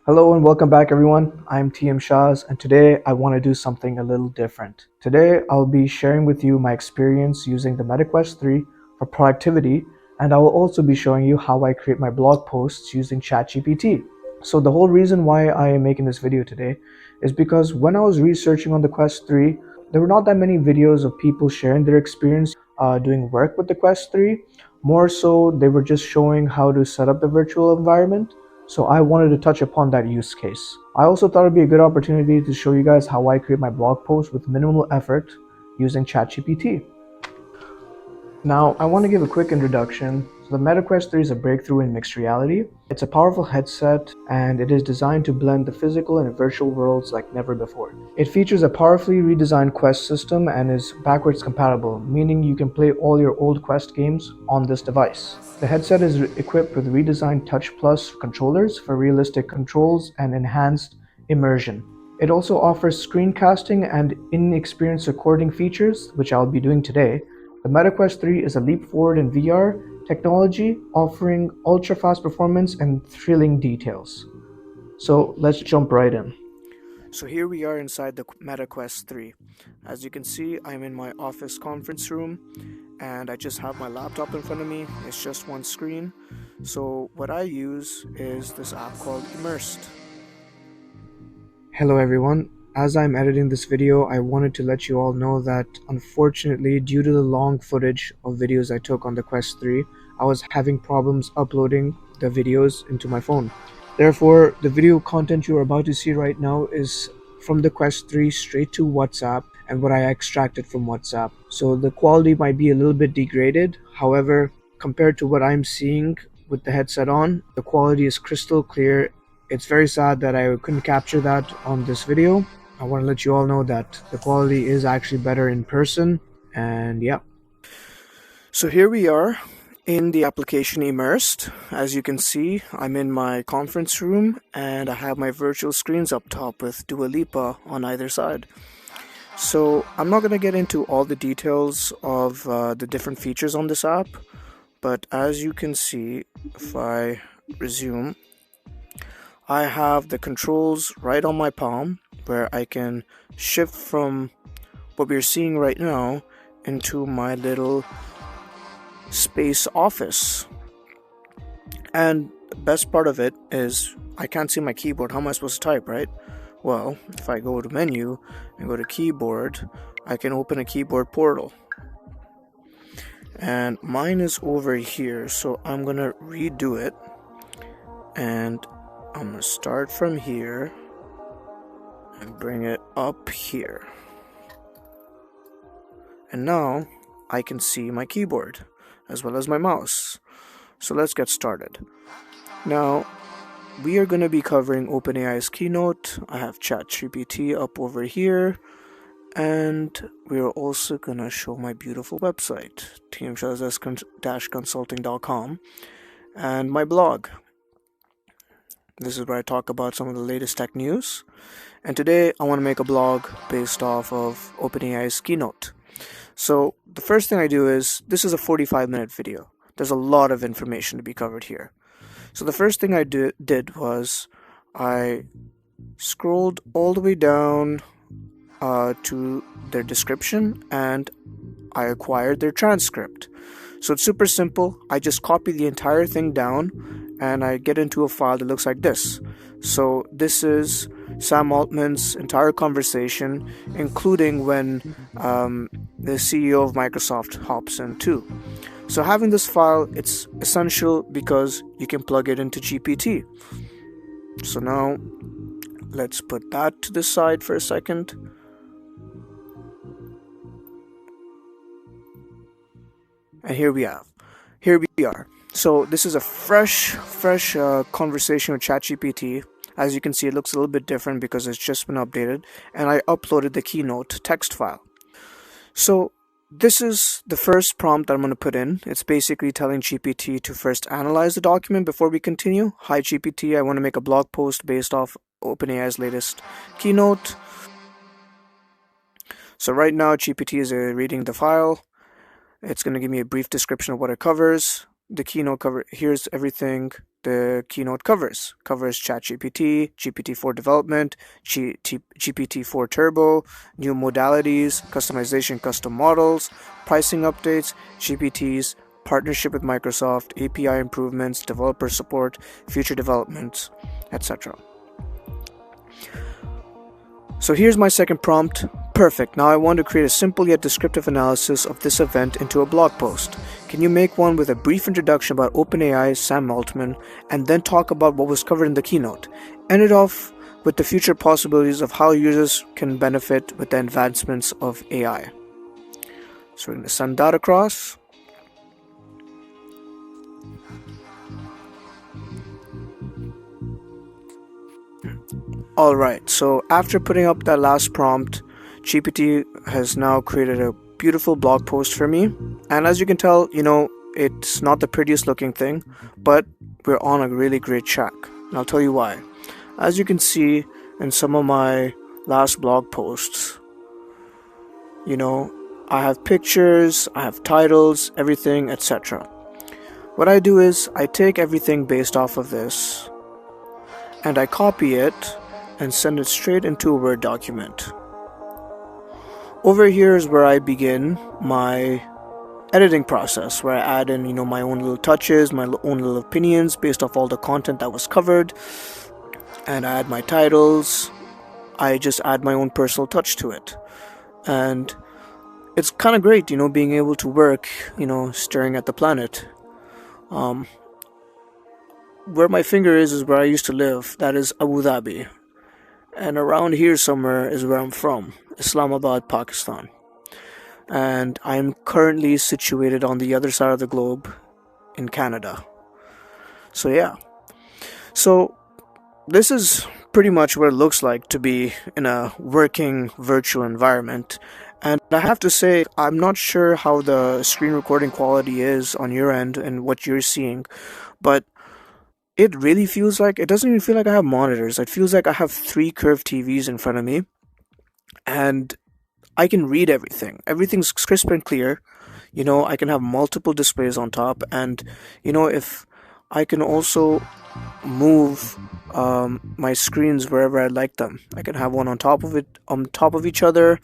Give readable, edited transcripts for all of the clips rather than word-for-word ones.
Hello and welcome back everyone. I'm TM Shaz and today I want to do something a little different. Today I'll be sharing with you my experience using the MetaQuest 3 for productivity, and I will also be showing you how I create my blog posts using ChatGPT. So the whole reason why I am making this video today is because when I was researching on the Quest 3, there were not that many videos of people sharing their experience doing work with the Quest 3. More so, they were just showing how to set up the virtual environment. So I wanted to touch upon that use case. I also thought it'd be a good opportunity to show you guys how I create my blog post with minimal effort using ChatGPT. Now, I want to give a quick introduction. So the MetaQuest 3 is a breakthrough in mixed reality. It's a powerful headset and it is designed to blend the physical and virtual worlds like never before. It features a powerfully redesigned Quest system and is backwards compatible, meaning you can play all your old Quest games on this device. The headset is equipped with redesigned Touch Plus controllers for realistic controls and enhanced immersion. It also offers screencasting and in-experience recording features, which I'll be doing today. The MetaQuest 3 is a leap forward in VR technology, offering ultra-fast performance and thrilling details. So let's jump right in. So here we are inside the MetaQuest 3. As you can see, I'm in my office conference room and I just have my laptop in front of me. It's just one screen. So what I use is this app called Immersed. Hello everyone. As I'm editing this video, I wanted to let you all know that unfortunately, due to the long footage of videos I took on the Quest 3, I was having problems uploading the videos into my phone. Therefore, the video content you are about to see right now is from the Quest 3 straight to WhatsApp and what I extracted from WhatsApp. So the quality might be a little bit degraded. However, compared to what I'm seeing with the headset on, the quality is crystal clear. It's very sad that I couldn't capture that on this video. I want to let you all know that the quality is actually better in person, and yeah. So here we are in the application Immersed. As you can see, I'm in my conference room and I have my virtual screens up top with Dua Lipa on either side. So I'm not going to get into all the details of the different features on this app, but as you can see, if I resume, I have the controls right on my palm where I can shift from what we're seeing right now into my little space office. And the best part of it is I can't see my keyboard. How am I supposed to type, right? Well, if I go to menu and go to keyboard, I can open a keyboard portal. And mine is over here, so I'm gonna redo it. And I'm gonna start from here and bring it up here. And now I can see my keyboard as well as my mouse. So let's get started. Now we are going to be covering OpenAI's keynote. I have ChatGPT up over here, and we are also going to show my beautiful website, tmshaz-consulting.com, and my blog. This is where I talk about some of the latest tech news. And today I want to make a blog based off of OpenAI's keynote. So the first thing I do is, this is a 45-minute video. There's a lot of information to be covered here. So the first thing I did was I scrolled all the way down to their description and I acquired their transcript. So it's super simple. I just copy the entire thing down and I get into a file that looks like this. So this is Sam Altman's entire conversation, including when the CEO of Microsoft hops in too. So having this file, it's essential because you can plug it into GPT. So now let's put that to the side for a second. And here we are. So this is a fresh conversation with ChatGPT. As you can see, it looks a little bit different because it's just been updated, and I uploaded the keynote text file. So this is the first prompt that I'm going to put in. It's basically telling GPT to first analyze the document before we continue. Hi GPT, I want to make a blog post based off OpenAI's latest keynote. So right now GPT is reading the file. It's going to give me a brief description of what it covers. The keynote cover, here's everything the keynote covers ChatGPT, GPT-4 development, GPT-4 Turbo, new modalities, customization, custom models, pricing updates, GPTs, partnership with Microsoft, API improvements, developer support, future developments, etc. So here's my second prompt. Perfect. Now I want to create a simple yet descriptive analysis of this event into a blog post. Can you make one with a brief introduction about OpenAI, Sam Altman, and then talk about what was covered in the keynote? End it off with the future possibilities of how users can benefit with the advancements of AI. So we're going to send that across. Alright, so after putting up that last prompt, GPT has now created a beautiful blog post for me. And as you can tell, it's not the prettiest looking thing, but we're on a really great track. And I'll tell you why. As you can see in some of my last blog posts, I have pictures, I have titles, everything, etc. What I do is I take everything based off of this and I copy it and send it straight into a Word document. Over here is where I begin my editing process, where I add in, my own little touches, my own little opinions based off all the content that was covered, and I add my titles. I just add my own personal touch to it. And it's kind of great, being able to work, staring at the planet. Where my finger is where I used to live. That is Abu Dhabi. And around here somewhere is where I'm from, Islamabad, Pakistan. And I'm currently situated on the other side of the globe in Canada. So yeah. So this is pretty much what it looks like to be in a working virtual environment. And I have to say, I'm not sure how the screen recording quality is on your end and what you're seeing, but it really feels like, it doesn't even feel like I have monitors. It feels like I have three curved TVs in front of me and I can read everything. Everything's crisp and clear. I can have multiple displays on top, and if I can also move my screens wherever I like them. I can have one on top of each other.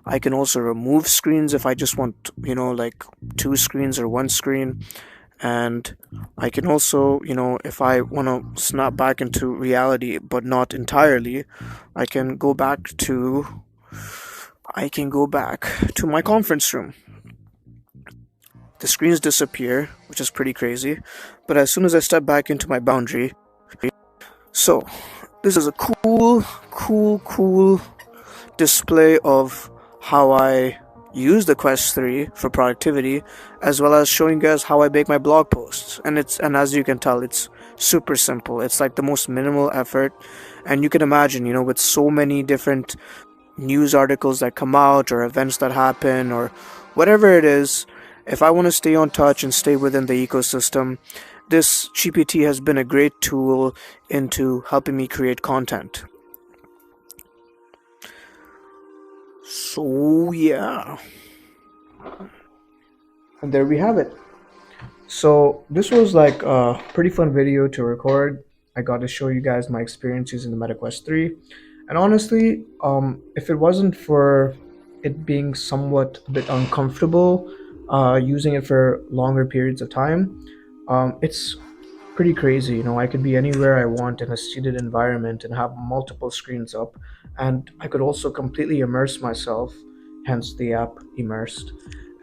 I can also remove screens if I just want, like two screens or one screen. And I can also, if I want to snap back into reality, but not entirely, I can go back to my conference room. The screens disappear, which is pretty crazy, but as soon as I step back into my boundary, so this is a cool display of how I use the Quest 3 for productivity, as well as showing you guys how I make my blog posts. And as you can tell, it's super simple. It's like the most minimal effort, and you can imagine, with so many different news articles that come out or events that happen or whatever it is, if I want to stay on touch and stay within the ecosystem, this GPT has been a great tool into helping me create content. So yeah. And there we have it. So this was like a pretty fun video to record. I got to show you guys my experience using the MetaQuest 3. And honestly, if it wasn't for it being somewhat a bit uncomfortable using it for longer periods of time, it's pretty crazy. I could be anywhere I want in a seated environment and have multiple screens up, and I could also completely immerse myself, hence the app Immersed.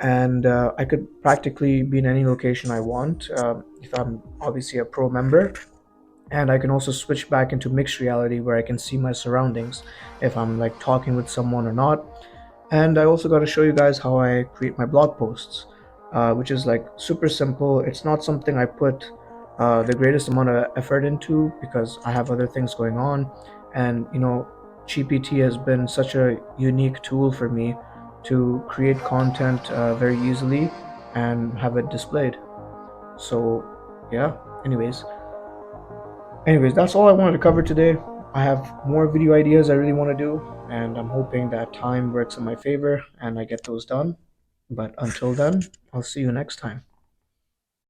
And I could practically be in any location I want if I'm obviously a pro member. And I can also switch back into mixed reality where I can see my surroundings if I'm like talking with someone or not. And I also got to show you guys how I create my blog posts, which is like super simple. It's not something I put the greatest amount of effort into because I have other things going on. And GPT has been such a unique tool for me to create content very easily and have it displayed. So yeah, anyways, that's all I wanted to cover today. I have more video ideas I really want to do, and I'm hoping that time works in my favor and I get those done. But until then, I'll see you next time.